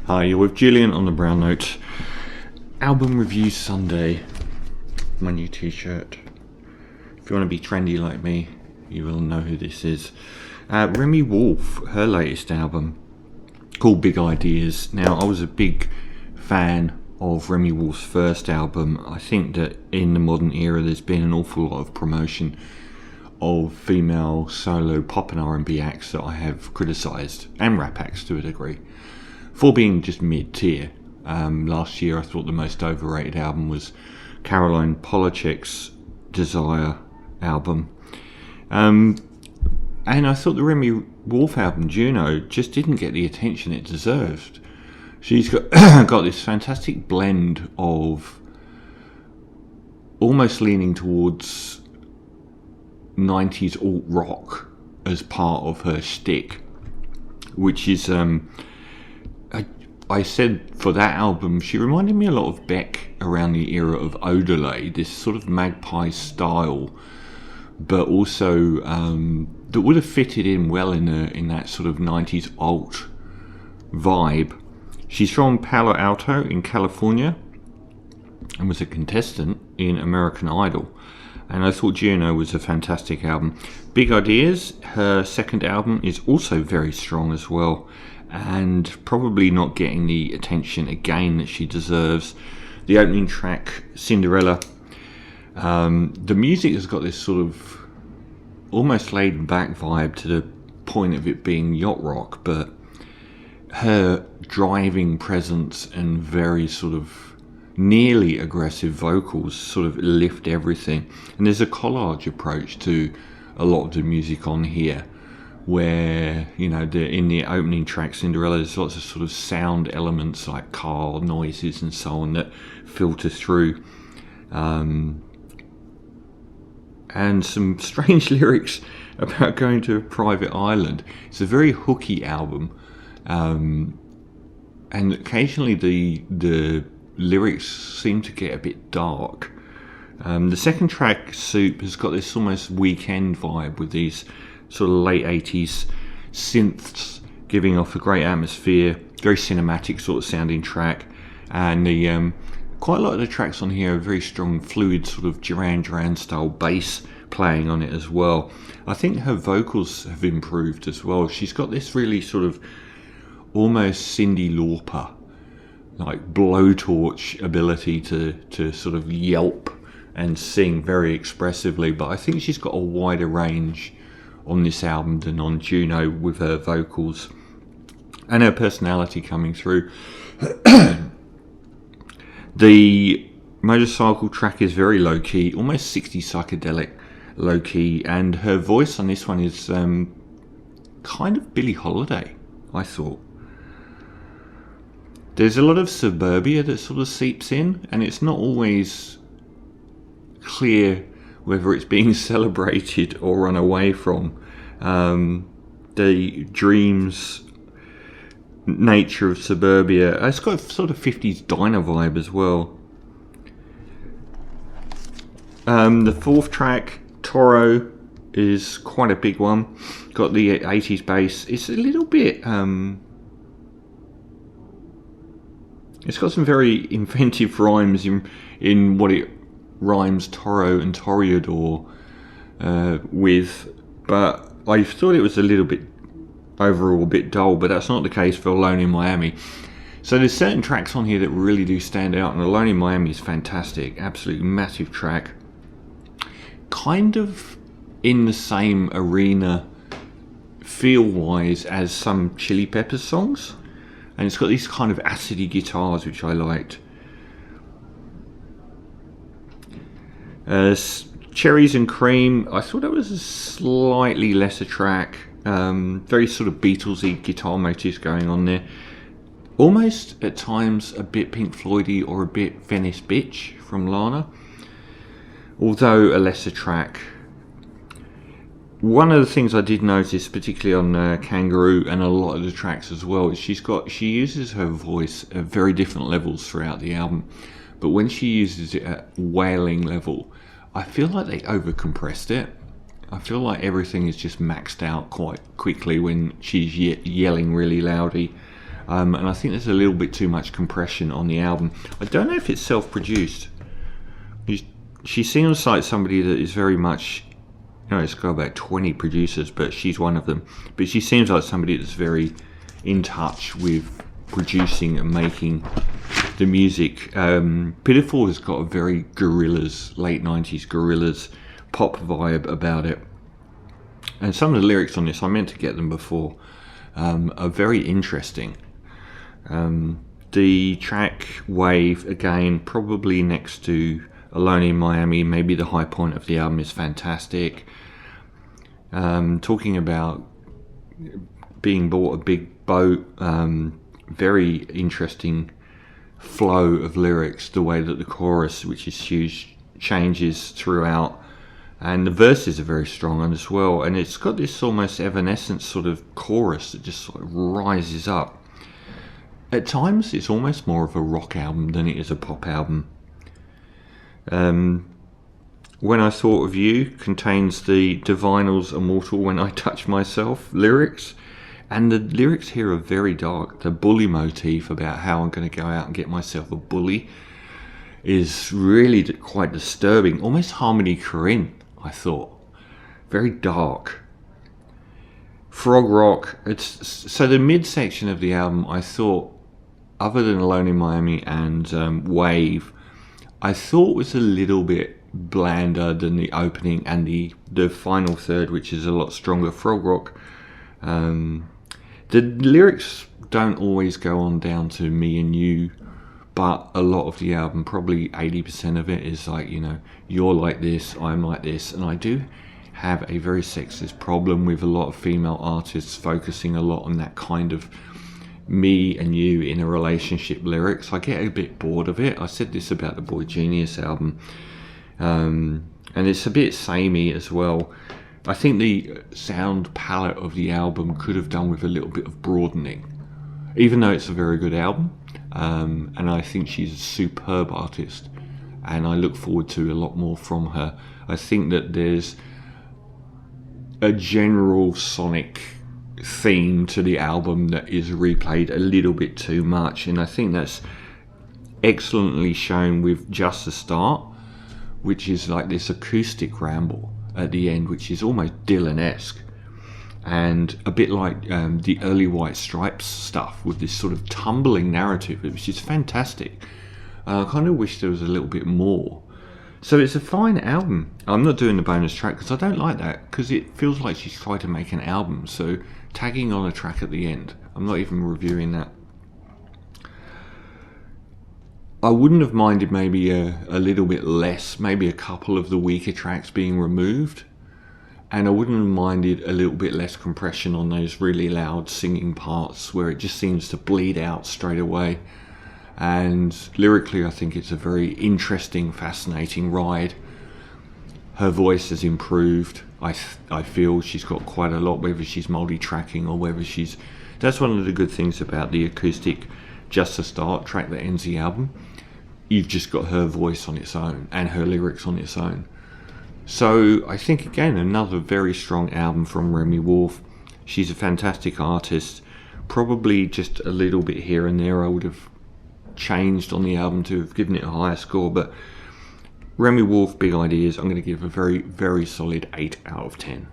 Hi, you're with Julian on the Brown Note. Album Review Sunday. My new t-shirt. If you want to be trendy like me, you will know who this is. Remi Wolf, her latest album, called Big Ideas. Now, I was a big fan of Remi Wolf's first album. I think that in the modern era there's been an awful lot of promotion of female solo pop and R&B acts that I have criticised, and rap acts to a degree, for being just mid-tier. Last year I thought the most overrated album was Caroline Polachek's Desire album. And I thought the Remi Wolf album, Juno, just didn't get the attention it deserved. She's got, got this fantastic blend of almost leaning towards 90s alt-rock as part of her shtick, which is... I said for that album, she reminded me a lot of Beck around the era of Odelay, this sort of magpie style, but also that would have fitted in well in that sort of 90s alt vibe. She's from Palo Alto in California and was a contestant in American Idol. And I thought Juno was a fantastic album. Big Ideas, her second album, is also very strong as well, and probably not getting the attention again that she deserves. The opening track, Cinderella, the music has got this sort of almost laid back vibe to the point of it being yacht rock, but her driving presence and very sort of nearly aggressive vocals sort of lift everything. And there's a collage approach to a lot of the music on here, where, you know, in the opening track Cinderella, there's lots of sort of sound elements like car noises and so on that filter through, and some strange lyrics about going to a private island. It's a very hooky album, and occasionally the lyrics seem to get a bit dark. The second track, Soup, has got this almost Weekend vibe with these sort of late 80s synths giving off a great atmosphere, very cinematic sort of sounding track. And the quite a lot of the tracks on here are very strong, fluid sort of Duran Duran style bass playing on it as well. I think her vocals have improved as well. She's got this really sort of almost Cyndi Lauper, like blowtorch ability to sort of yelp and sing very expressively, but I think she's got a wider range on this album than on Juno with her vocals and her personality coming through. The motorcycle track is very low-key, almost 60s psychedelic low-key, and her voice on this one is kind of Billie Holiday, I thought. There's a lot of suburbia that sort of seeps in, and it's not always clear whether it's being celebrated or run away from. The dreams nature of suburbia. It's got a sort of 50s diner vibe as well. The fourth track, Toro, is quite a big one. Got the 80s bass. It's a little bit... it's got some very inventive rhymes in what it rhymes Toro and Toreador with, but I thought it was a little bit overall a bit dull, but that's not the case for Alone in Miami. So there's certain tracks on here that really do stand out, and Alone in Miami is fantastic, absolutely massive track, kind of in the same arena feel wise as some Chili Peppers songs, and it's got these kind of acidy guitars which I liked. Cherries and Cream, I thought that was a slightly lesser track. Very sort of Beatlesy guitar motifs going on there. Almost at times a bit Pink Floydy or a bit Venice Bitch from Lana, although a lesser track. One of the things I did notice, particularly on Kangaroo and a lot of the tracks as well, is she uses her voice at very different levels throughout the album. But when she uses it at wailing level, I feel like they over-compressed it. I feel like everything is just maxed out quite quickly when she's yelling really loudly. and I think there's a little bit too much compression on the album. I don't know if it's self-produced. She seems like somebody that is very much, it's got about 20 producers, but she's one of them. But she seems like somebody that's very in touch with producing and making the music. Pitiful has got a very Gorillaz, late 90s Gorillaz pop vibe about it. And some of the lyrics on this, I meant to get them before, are very interesting. The track Wave, again, probably next to Alone in Miami, maybe the high point of the album, is fantastic. Talking about being bought a big boat, very interesting flow of lyrics, the way that the chorus, which is huge, changes throughout, and the verses are very strong on as well, and it's got this almost evanescent sort of chorus that just sort of rises up. At times it's almost more of a rock album than it is a pop album. When I Thought of You contains the Divinal's Immortal When I Touch Myself lyrics, and the lyrics here are very dark. The bully motif about how I'm going to go out and get myself a bully is really quite disturbing, almost Harmony Korine, I thought. Very dark. Frog Rock, so the midsection of the album, I thought, other than Alone in Miami and Wave, I thought was a little bit blander than the opening and the final third, which is a lot stronger. Frog Rock, the lyrics don't always go on down to Me and You, but a lot of the album, probably 80% of it, is like, you're like this, I'm like this. And I do have a very sexist problem with a lot of female artists focusing a lot on that kind of me and you in a relationship lyrics. I get a bit bored of it. I said this about the Boy Genius album, and it's a bit samey as well. I think the sound palette of the album could have done with a little bit of broadening, even though it's a very good album, and I think she's a superb artist, and I look forward to a lot more from her. I think that there's a general sonic theme to the album that is replayed a little bit too much, and I think that's excellently shown with Just the Start, which is like this acoustic ramble at the end, which is almost Dylan-esque, and a bit like the early White Stripes stuff, with this sort of tumbling narrative, which is fantastic. I kind of wish there was a little bit more. So it's a fine album. I'm not doing the bonus track because I don't like that, because it feels like she's tried to make an album, so tagging on a track at the end, I'm not even reviewing that. I wouldn't have minded maybe a little bit less, maybe a couple of the weaker tracks being removed, and I wouldn't have minded a little bit less compression on those really loud singing parts where it just seems to bleed out straight away. And lyrically, I think it's a very interesting, fascinating ride. Her voice has improved. I feel she's got quite a lot, whether she's multi-tracking or whether she's... That's one of the good things about the acoustic Just the Start track that ends the album. You've just got her voice on its own and her lyrics on its own. So I think, again, another very strong album from Remi Wolf. She's a fantastic artist. Probably just a little bit here and there I would have changed on the album to have given it a higher score, but Remi Wolf, Big Ideas, I'm going to give a very, very solid 8 out of 10.